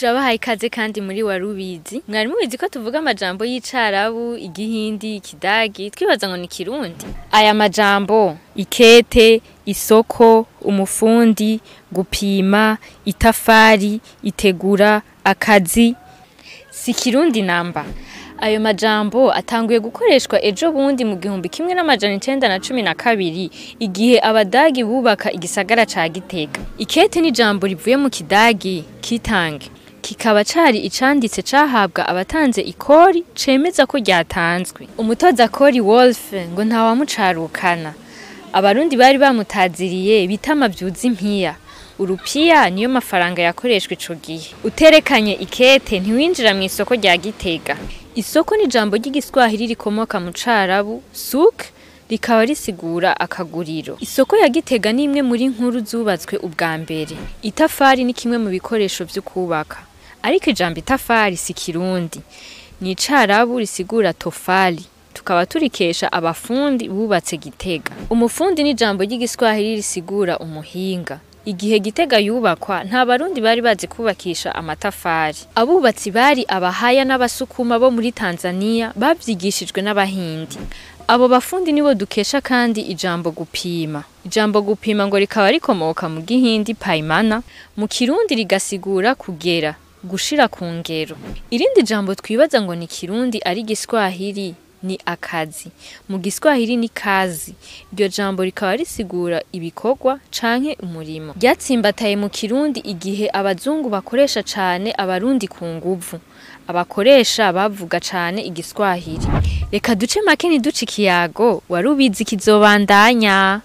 turabahaye ikaze kandi muri warubizi. Mwari mubizi ko tuvuga amajambo y'icarabu, igihindi, ikidagi, twibaza ngo ni kirundi. Aya majambo ikete, isoko, umufundi, gupima, itafari, itegura, akazi, si kirundi namba. Ayo majambo atanguye gukoreshwa ejo bundi mu 1912 igihe abadagi bubaka igisagara ca Gitega. Ikete ni jambo rivuye mu kidagi kitange, kikaba cari icanditse cahabwa abatanze ikori cemeza ko ryatanzwe. Umutoza kori Wolf ngo ntawamucarukana. Abarundi bari bamutaziriye bitama vyuzi impiya. Urupiya niyo mafaranga yakoreshwe ico gihe. Uterekanye ikete ntiwinjira mu isoko rya Gitega. Isoko ni jambo ry'igiswahili rikomoka mu carabu souk, rikaba risigura akaguriro. Isoko ya Gitega ni imwe muri nkuru zubatswe ubwa mbere. Itafari ni kimwe mu bikoresho vyo kubaka. Ariko ijambo itafari si kirundi. Ni carabu risigura tofali. Tukaba turikesha abafundi bubatse Gitega. Umufundi ni jambo ry'igiswahili risigura umuhinga. Igihe Gitega yubakwa nta barundi bari bazi kubakisha amatafari. Abubatsi bari abahaya n'abasukuma bo muri Tanzania bavyigishijwe n'abahindi. Abo bafundi nibo dukesha kandi ijambo gupima. Ijambo gupima ngo rikaba rikomoka mu gihindi paimana, mu kirundi rigasigura kugera, gushira ku ngero. Irindi jambo twibaza ngo ni kirundi ari giswahili ni akazi. Mu giswahili ni kazi. Iryo jambo rikaba risigura ibikorwa canke umurimo. Ryatsimbataye mu kirundi igihe abazungu bakoresha cane abarundi ku nguvu. Abakoresha bavuga cane igiswahili. Reka duce make ntiduce ikiyago, warubizi kizobandanya.